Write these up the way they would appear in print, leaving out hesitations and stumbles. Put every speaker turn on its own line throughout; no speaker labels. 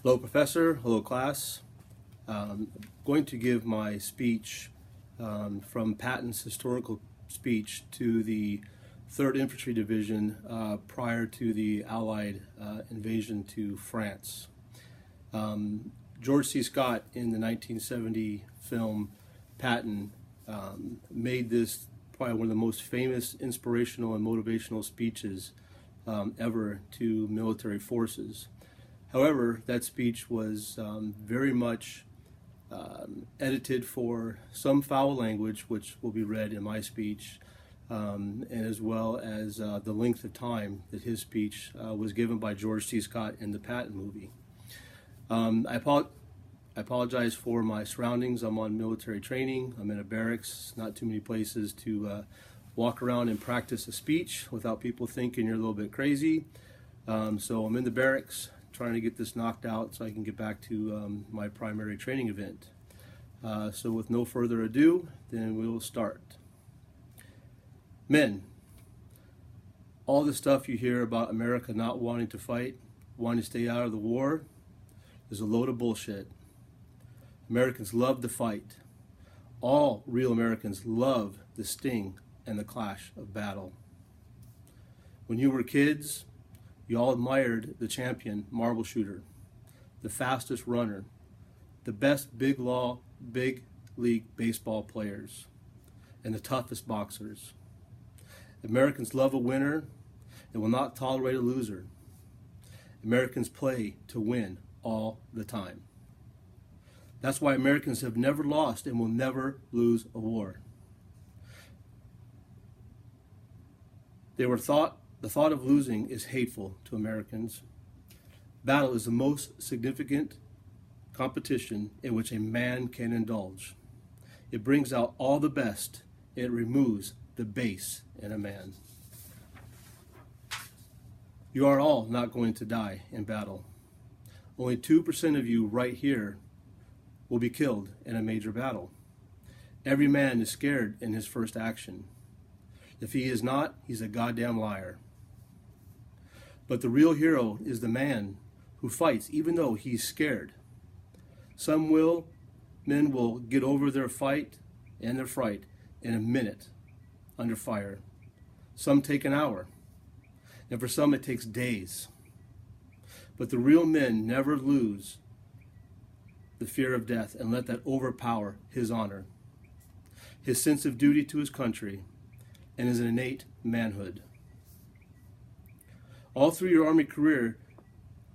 Hello, Professor. Hello, class. Going to give my speech from Patton's historical speech to the 3rd Infantry Division prior to the Allied invasion to France. George C. Scott, in the 1970 film Patton, made this probably one of the most famous inspirational and motivational speeches ever to military forces. However, that speech was very much edited for some foul language, which will be read in my speech, and as well as the length of time that his speech was given by George C. Scott in the Patton movie. I apologize for my surroundings. I'm on military training. I'm in a barracks, not too many places to walk around and practice a speech without people thinking you're a little bit crazy. So I'm in the barracks, trying to get this knocked out so I can get back to my primary training event. So with no further ado, then we will start. Men, all the stuff you hear about America not wanting to fight, wanting to stay out of the war, is a load of bullshit. Americans love to fight. All real Americans love the sting and the clash of battle. When you were kids, you all admired the champion marble shooter, the fastest runner, the best big league baseball players, and the toughest boxers. Americans love a winner and will not tolerate a loser. Americans play to win all the time. That's why Americans have never lost and will never lose a war. The thought of losing is hateful to Americans. Battle is the most significant competition in which a man can indulge. It brings out all the best. It removes the base in a man. You are all not going to die in battle. Only 2% of you right here will be killed in a major battle. Every man is scared in his first action. If he is not, he's a goddamn liar. But the real hero is the man who fights even though he's scared. Some men will get over their fight and their fright in a minute under fire. Some take an hour, and for some it takes days. But the real men never lose the fear of death and let that overpower his honor, his sense of duty to his country, and his innate manhood. All through your Army career,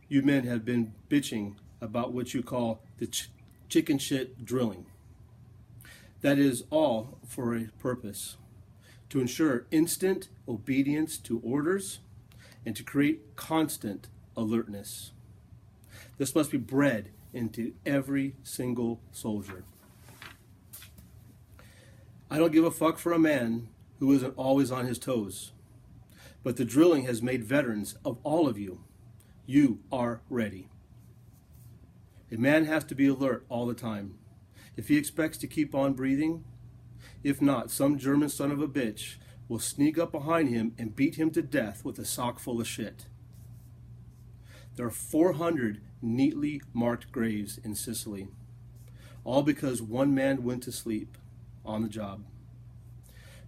you men have been bitching about what you call the chicken shit drilling. That is all for a purpose: to ensure instant obedience to orders and to create constant alertness. This must be bred into every single soldier. I don't give a fuck for a man who isn't always on his toes. But the drilling has made veterans of all of you. You are ready. A man has to be alert all the time if he expects to keep on breathing. If not, some German son of a bitch will sneak up behind him and beat him to death with a sock full of shit. There are 400 neatly marked graves in Sicily, all because one man went to sleep on the job.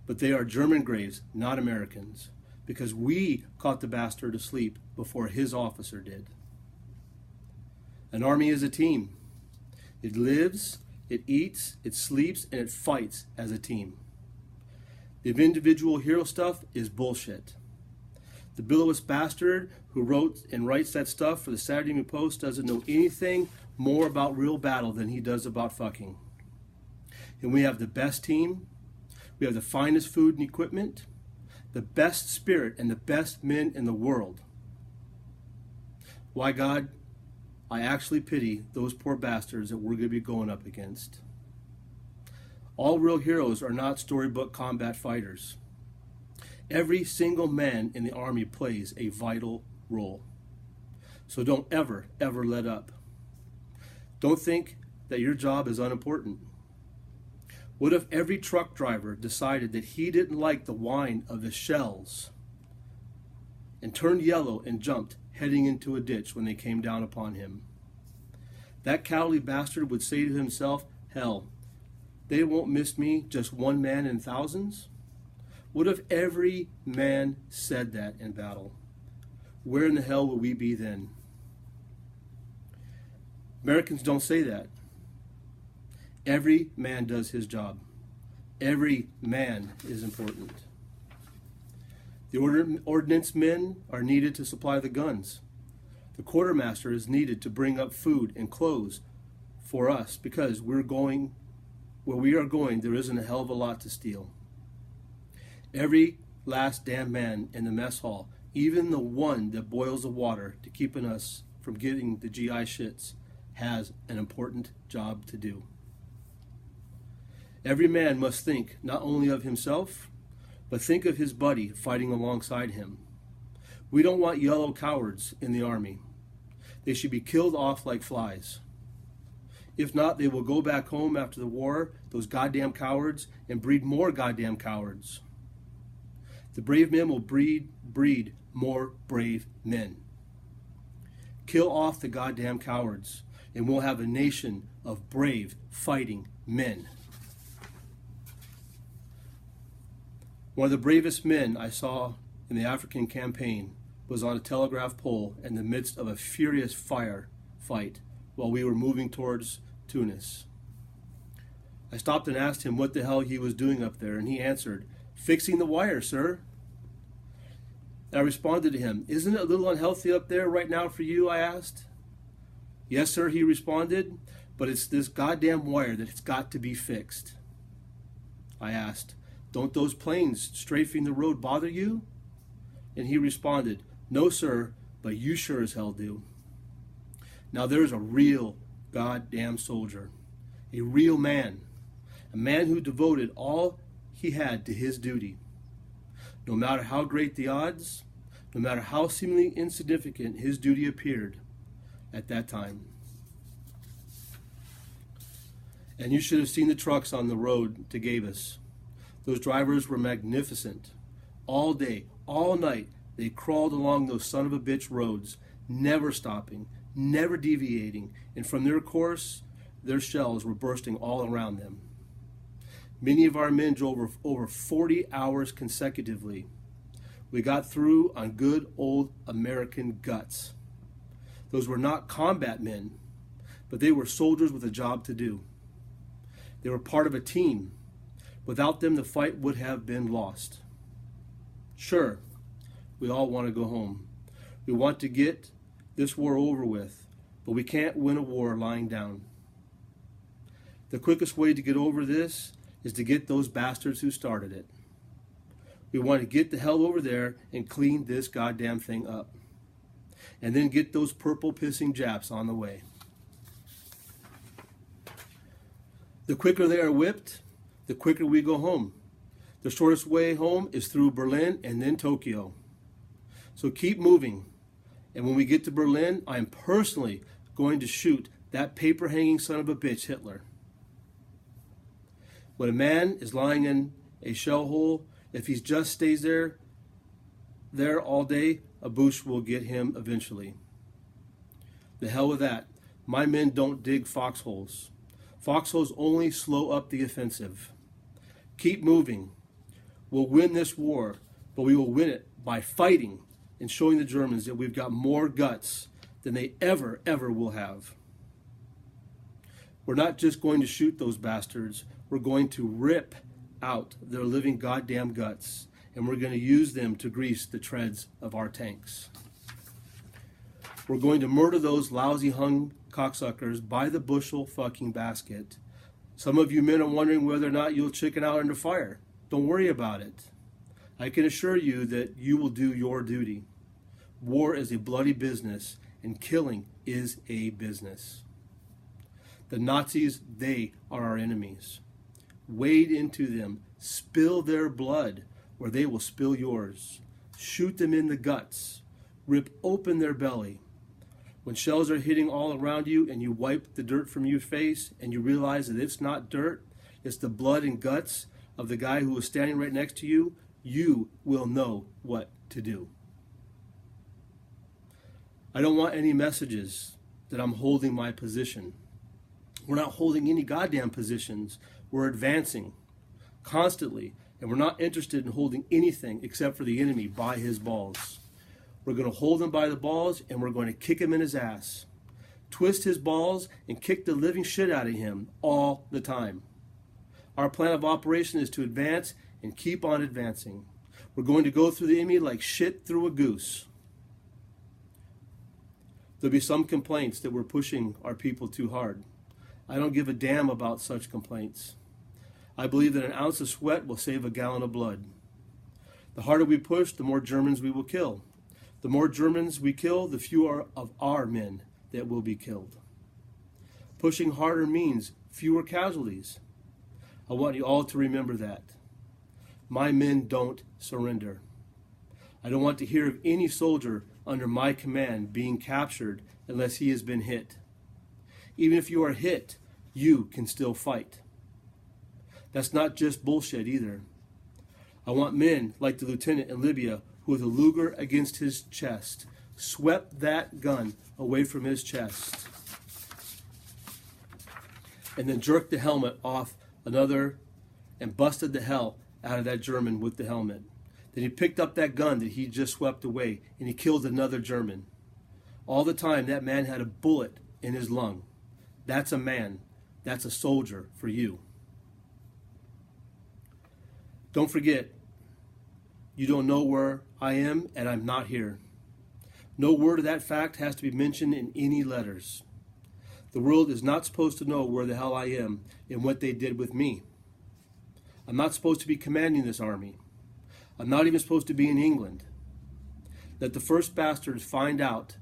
But they are German graves, not Americans, because we caught the bastard asleep before his officer did. An army is a team. It lives, it eats, it sleeps, and it fights as a team. The individual hero stuff is bullshit. The bilowist bastard who wrote and writes that stuff for the Saturday Evening Post doesn't know anything more about real battle than he does about fucking. And we have the best team. We have the finest food and equipment, the best spirit, and the best men in the world. Why, God, I actually pity those poor bastards that we're going to be going up against. All real heroes are not storybook combat fighters. Every single man in the Army plays a vital role. So don't ever, ever let up. Don't think that your job is unimportant. What if every truck driver decided that he didn't like the whine of the shells and turned yellow and jumped, heading into a ditch when they came down upon him? that cowardly bastard would say to himself, hell, they won't miss me, just one man in thousands? What if every man said that in battle? Where in the hell would we be then? Americans don't say that. Every man does his job. Every man is important. The ordnance men are needed to supply the guns. The quartermaster is needed to bring up food and clothes for us, because we're going where we are going. There isn't a hell of a lot to steal. Every last damn man in the mess hall, even the one that boils the water to keeping us from getting the GI shits, has an important job to do. Every man must think not only of himself, but think of his buddy fighting alongside him. We don't want yellow cowards in the army. They should be killed off like flies. If not, they will go back home after the war, those goddamn cowards, and breed more goddamn cowards. The brave men will breed more brave men. Kill off the goddamn cowards, and we'll have a nation of brave, fighting men. One of the bravest men I saw in the African campaign was on a telegraph pole in the midst of a furious fight while we were moving towards Tunis. I stopped and asked him what the hell he was doing up there, and he answered, "Fixing the wire, sir." I responded to him, "Isn't it a little unhealthy up there right now for you?" I asked. "Yes, sir," he responded, "but it's this goddamn wire that it's got to be fixed." I asked, "Don't those planes strafing the road bother you?" And he responded, "No, sir, but you sure as hell do." Now there's a real goddamn soldier, a real man, a man who devoted all he had to his duty. No matter how great the odds, no matter how seemingly insignificant his duty appeared at that time. And you should have seen the trucks on the road to Gabus. Those drivers were magnificent. All day, all night, they crawled along those son of a bitch roads, never stopping, never deviating, and from their course, their shells were bursting all around them. Many of our men drove over 40 hours consecutively. We got through on good old American guts. Those were not combat men, but they were soldiers with a job to do. They were part of a team. Without them, the fight would have been lost. Sure, we all want to go home. We want to get this war over with, but we can't win a war lying down. The quickest way to get over this is to get those bastards who started it. We want to get the hell over there and clean this goddamn thing up. And then get those purple pissing Japs on the way. The quicker they are whipped, the quicker we go home. The shortest way home is through Berlin and then Tokyo. So keep moving. And when we get to Berlin, I am personally going to shoot that paper-hanging son of a bitch, Hitler. When a man is lying in a shell hole, if he just stays there all day, a Bush will get him eventually. The hell with that. My men don't dig foxholes. Foxholes only slow up the offensive. Keep moving. We'll win this war, but we will win it by fighting and showing the Germans that we've got more guts than they ever will have. We're not just going to shoot those bastards. We're going to rip out their living goddamn guts, and we're going to use them to grease the treads of our tanks. We're going to murder those lousy hung cocksuckers by the bushel fucking basket. Some of you men are wondering whether or not you'll chicken out under fire. Don't worry about it. I can assure you that you will do your duty. War is a bloody business, and killing is a business. The Nazis, they are our enemies. Wade into them, spill their blood, or they will spill yours. Shoot them in the guts, rip open their belly. When shells are hitting all around you and you wipe the dirt from your face and you realize that it's not dirt, it's the blood and guts of the guy who is standing right next to you, you will know what to do. I don't want any messages that I'm holding my position. We're not holding any goddamn positions. We're advancing constantly, and we're not interested in holding anything except for the enemy by his balls. We're going to hold him by the balls, and we're going to kick him in his ass, twist his balls, and kick the living shit out of him all the time. Our plan of operation is to advance and keep on advancing. We're going to go through the enemy like shit through a goose. There'll be some complaints that we're pushing our people too hard. I don't give a damn about such complaints. I believe that an ounce of sweat will save a gallon of blood. The harder we push, the more Germans we will kill. The more Germans we kill, the fewer of our men that will be killed. Pushing harder means fewer casualties. I want you all to remember that. My men don't surrender. I don't want to hear of any soldier under my command being captured unless he has been hit. Even if you are hit, you can still fight. That's not just bullshit either. I want men like the lieutenant in Libya who, with a Luger against his chest, swept that gun away from his chest and then jerked the helmet off another and busted the hell out of that German with the helmet. Then he picked up that gun that he just swept away and he killed another German. All the time that man had a bullet in his lung. That's a man. That's a soldier for you. Don't forget, you don't know where I am and I'm not here. No word of that fact has to be mentioned in any letters. The world is not supposed to know where the hell I am and what they did with me. I'm not supposed to be commanding this army. I'm not even supposed to be in England. Let the first bastards find out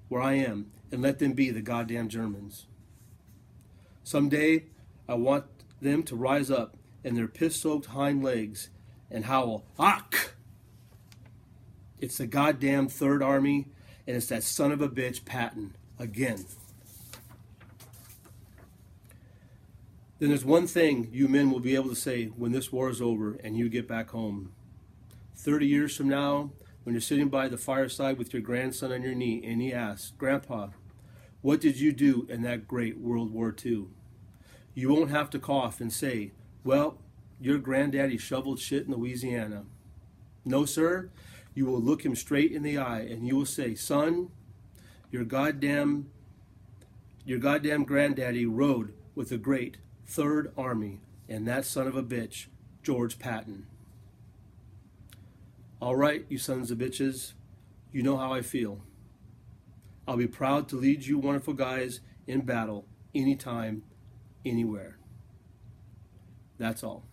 where I am and let them be the goddamn Germans. Someday, I want them to rise up in their piss-soaked hind legs and howl, "Ach!" It's the goddamn Third Army, and it's that son of a bitch, Patton, again. Then there's one thing you men will be able to say when this war is over and you get back home. 30 years from now, when you're sitting by the fireside with your grandson on your knee, and he asks, "Grandpa, what did you do in that great World War II?" You won't have to cough and say, "Well, your granddaddy shoveled shit in Louisiana." No, sir. You will look him straight in the eye and you will say, "Son, your goddamn granddaddy rode with the great Third Army and that son of a bitch, George Patton." All right, you sons of bitches, you know how I feel. I'll be proud to lead you wonderful guys in battle anytime, anywhere. That's all.